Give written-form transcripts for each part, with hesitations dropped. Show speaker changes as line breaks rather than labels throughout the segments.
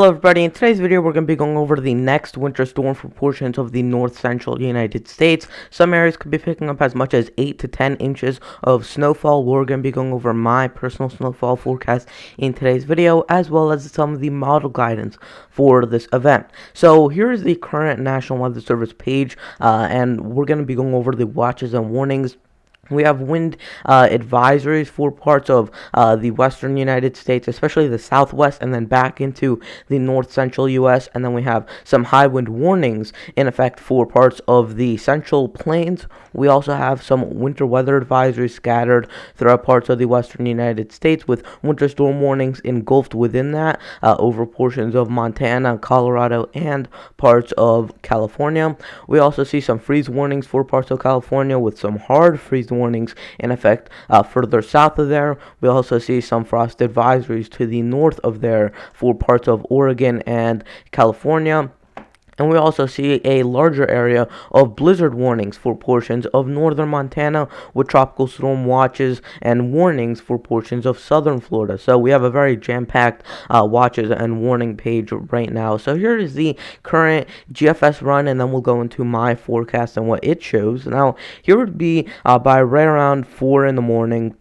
Hello everybody, in today's video we're going to be going over the next winter storm for portions of the north central United States. Some areas could be picking up as much as 8 to 10 inches of snowfall. We're going to be going over my personal snowfall forecast in today's video, as well as some of the model guidance for this event. So here is the current National Weather Service page, and we're going to be going over the watches and warnings. We have wind advisories for parts of the western United States, especially the southwest, and then back into the north central U.S. And then we have some high wind warnings in effect for parts of the central plains. We also have some winter weather advisories scattered throughout parts of the western United States, with winter storm warnings engulfed within that over portions of Montana, Colorado, and parts of California. We also see some freeze warnings for parts of California, with some hard freeze warnings in effect further south of there. We also see some frost advisories to the north of there for parts of Oregon and California. And we also see a larger area of blizzard warnings for portions of northern Montana, with tropical storm watches and warnings for portions of southern Florida. So we have a very jam-packed watches and warning page right now. So here is the current GFS run, and then we'll go into my forecast and what it shows. Now, here would be by right around 4 in the morning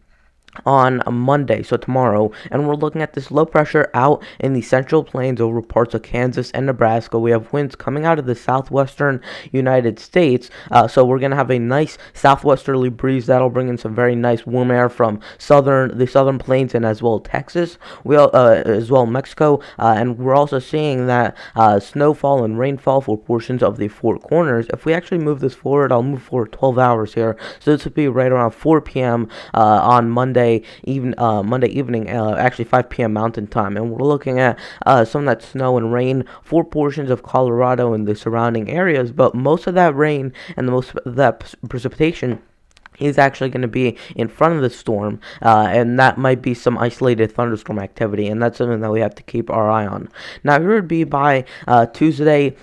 on a Monday, so tomorrow, and we're looking at this low pressure out in the central plains over parts of Kansas and Nebraska. We have winds coming out of the southwestern United States, so we're going to have a nice southwesterly breeze that'll bring in some very nice warm air from the southern plains, and as well Texas, as well Mexico, and we're also seeing that snowfall and rainfall for portions of the Four Corners. If we actually move this forward, I'll move forward 12 hours here, so this would be right around 4 p.m. On Monday evening, actually 5 p.m. Mountain Time, and we're looking at some of that snow and rain for portions of Colorado and the surrounding areas. But most of that rain and most of that precipitation is actually going to be in front of the storm, and that might be some isolated thunderstorm activity, and that's something that we have to keep our eye on. Now, here would be by Tuesday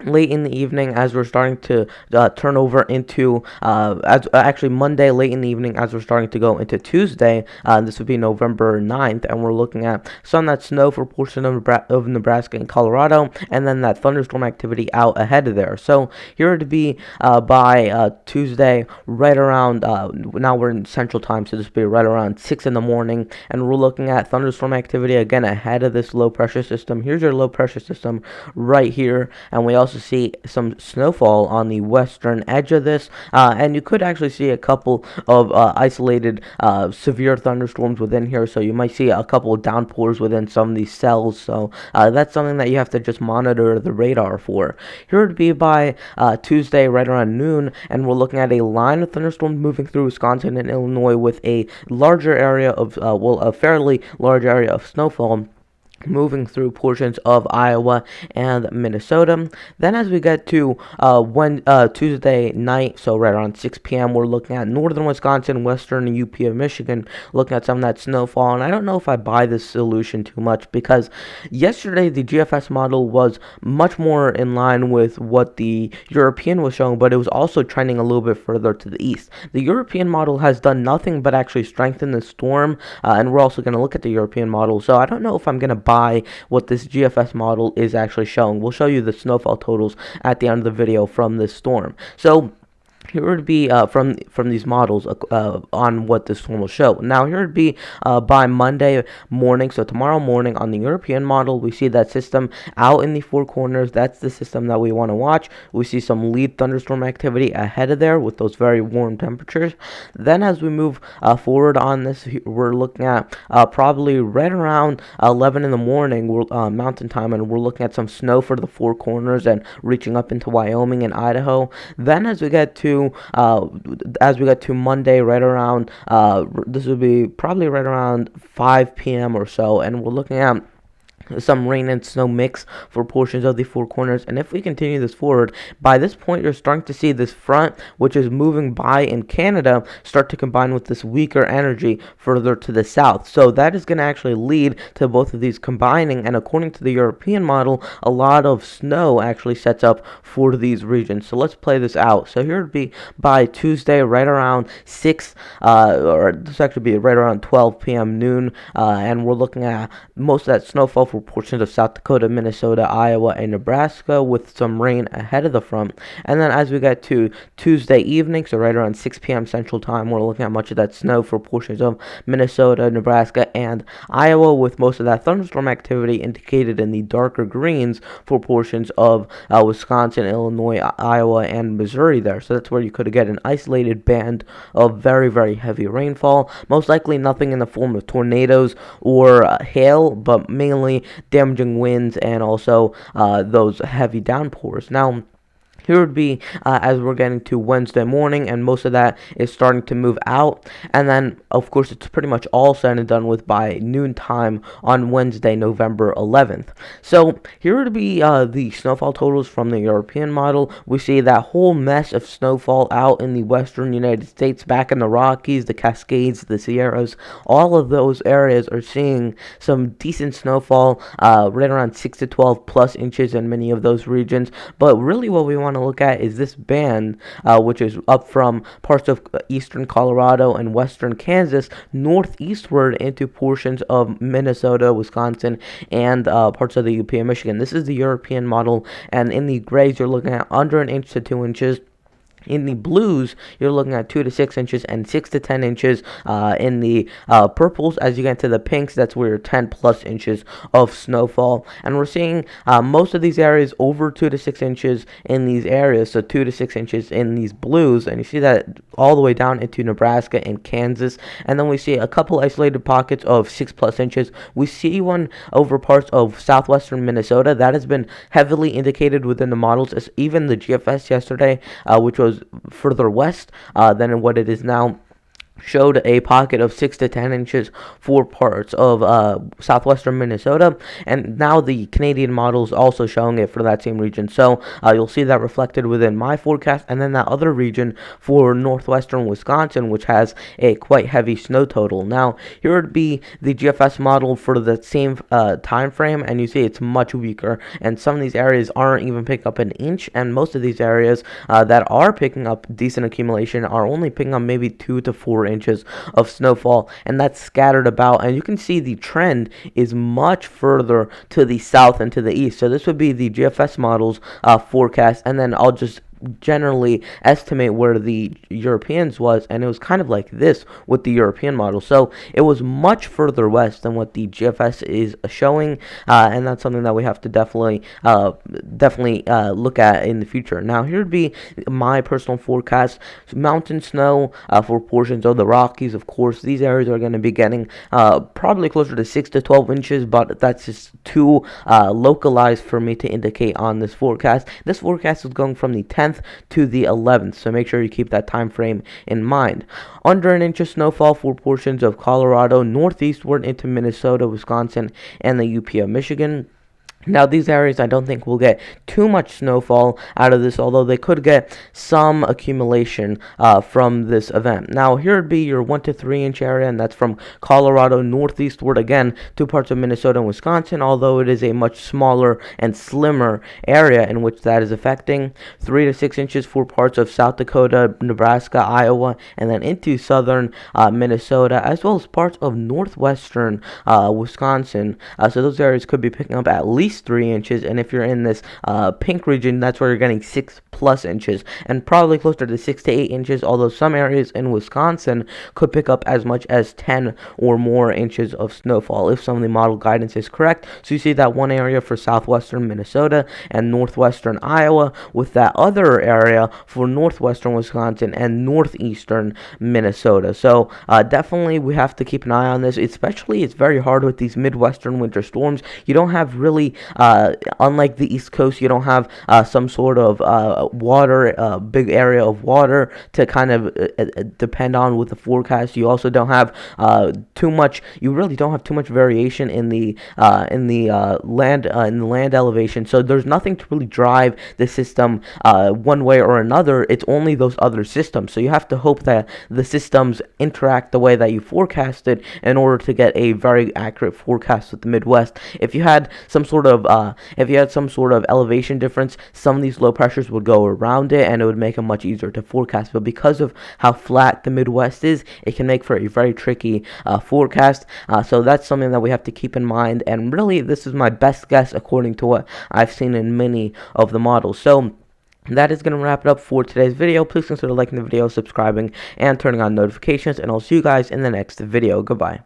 late in the evening, as we're starting to turn over into actually Monday late in the evening, as we're starting to go into Tuesday. This would be November 9th, and we're looking at some of that snow for portions of Nebraska and Colorado, and then that thunderstorm activity out ahead of there. So here to be by Tuesday, right around now we're in Central Time, so this would be right around 6 in the morning, and we're looking at thunderstorm activity again ahead of this low pressure system. Here's your low pressure system right here, and we also see some snowfall on the western edge of this, and you could actually see a couple of isolated severe thunderstorms within here, so you might see a couple of downpours within some of these cells. So that's something that you have to just monitor the radar for. Here would be by Tuesday right around noon, and we're looking at a line of thunderstorms moving through Wisconsin and Illinois, with a larger area of a fairly large area of snowfall moving through portions of Iowa and Minnesota. Then as we get to Tuesday night, so right around 6 p.m., we're looking at northern Wisconsin, western UP of Michigan, looking at some of that snowfall. And I don't know if I buy this solution too much, because yesterday the GFS model was much more in line with what the European was showing, but it was also trending a little bit further to the east. The European model has done nothing but actually strengthen the storm, and we're also going to look at the European model. So I don't know if I'm going to buy what this GFS model is actually showing. We'll show you the snowfall totals at the end of the video from this storm. So here would be from these models on what this storm will show. Now, here would be by Monday morning, so tomorrow morning on the European model, we see that system out in the Four Corners. That's the system that we want to watch. We see some lead thunderstorm activity ahead of there with those very warm temperatures. Then as we move forward on this, we're looking at probably right around 11 in the morning Mountain Time, and we're looking at some snow for the Four Corners and reaching up into Wyoming and Idaho. Then as we get to Monday, right around this would be probably right around 5 p.m. or so, and we're looking at some rain and snow mix for portions of the Four Corners. And if we continue this forward, by this point you're starting to see this front, which is moving by in Canada, start to combine with this weaker energy further to the south. So that is going to actually lead to both of these combining, and according to the European model, a lot of snow actually sets up for these regions. So let's play this out. So here would be by Tuesday right around 6 or this actually be right around 12 p.m. noon, and we're looking at most of that snowfall for portions of South Dakota, Minnesota, Iowa, and Nebraska, with some rain ahead of the front. And then as we get to Tuesday evening, so right around 6 p.m. Central Time, we're looking at much of that snow for portions of Minnesota, Nebraska, and Iowa, with most of that thunderstorm activity indicated in the darker greens for portions of Wisconsin, Illinois, Iowa, and Missouri there. So that's where you could get an isolated band of very, very heavy rainfall. Most likely nothing in the form of tornadoes or hail, but mainly damaging winds and also those heavy downpours. Now, here would be as we're getting to Wednesday morning, and most of that is starting to move out. And then, of course, it's pretty much all said and done with by noontime on Wednesday, November 11th. So here would be the snowfall totals from the European model. We see that whole mess of snowfall out in the western United States, back in the Rockies, the Cascades, the Sierras. All of those areas are seeing some decent snowfall, right around 6 to 12 plus inches in many of those regions. But really what we want to look at is this band, which is up from parts of eastern Colorado and western Kansas northeastward into portions of Minnesota, Wisconsin, and parts of the UP and Michigan. This is the European model, and in the grays you're looking at under an inch to 2 inches. In the blues, you're looking at 2 to 6 inches and 6 to 10 inches. In the purples, as you get to the pinks, that's where you're 10 plus inches of snowfall. And we're seeing most of these areas over 2 to 6 inches in these areas, so 2 to 6 inches in these blues. And you see that all the way down into Nebraska and Kansas. And then we see a couple isolated pockets of 6 plus inches. We see one over parts of southwestern Minnesota. That has been heavily indicated within the models, as even the GFS yesterday, which was further west than what it is now, showed a pocket of 6 to 10 inches for parts of southwestern Minnesota, and now the Canadian model is also showing it for that same region. So you'll see that reflected within my forecast, and then that other region for northwestern Wisconsin, which has a quite heavy snow total. Now here would be the GFS model for the same time frame, and you see it's much weaker, and some of these areas aren't even picking up an inch, and most of these areas that are picking up decent accumulation are only picking up maybe 2 to 4 inches of snowfall, and that's scattered about. And you can see the trend is much further to the south and to the east. So this would be the GFS models forecast, and then I'll just generally estimate where the Europeans was, and it was kind of like this with the European model. So it was much further west than what the GFS is showing, and that's something that we have to definitely look at in the future. Now here would be my personal forecast. Mountain snow for portions of the Rockies. Of course, these areas are going to be getting probably closer to 6 to 12 inches, but that's just too localized for me to indicate on this forecast. This forecast is going from the 10th to the 11th, so make sure you keep that time frame in mind. Under an inch of snowfall for portions of Colorado, northeastward into Minnesota, Wisconsin, and the UP of Michigan. Now, these areas I don't think will get too much snowfall out of this, although they could get some accumulation from this event. Now, here would be your 1 to 3 inch area, and that's from Colorado northeastward again to parts of Minnesota and Wisconsin, although it is a much smaller and slimmer area in which that is affecting. 3 to 6 inches for parts of South Dakota, Nebraska, Iowa, and then into southern Minnesota, as well as parts of northwestern Wisconsin. So those areas could be picking up at least 3 inches, and if you're in this pink region, that's where you're getting 6 plus inches, and probably closer to 6 to 8 inches, although some areas in Wisconsin could pick up as much as 10 or more inches of snowfall if some of the model guidance is correct. So you see that one area for southwestern Minnesota and northwestern Iowa, with that other area for northwestern Wisconsin and northeastern Minnesota. So definitely we have to keep an eye on this, especially it's very hard with these midwestern winter storms. You don't have really unlike the East Coast, you don't have some sort of water, big area of water to kind of depend on with the forecast. You also don't have too much. You really don't have too much variation in the land elevation. So there's nothing to really drive the system one way or another. It's only those other systems. So you have to hope that the systems interact the way that you forecasted in order to get a very accurate forecast with the Midwest. If you had some sort of elevation difference, some of these low pressures would go around it, and it would make it much easier to forecast. But because of how flat the Midwest is, it can make for a very tricky forecast. So that's something that we have to keep in mind. And really, this is my best guess according to what I've seen in many of the models. So that is going to wrap it up for today's video. Please consider liking the video, subscribing, and turning on notifications. And I'll see you guys in the next video. Goodbye.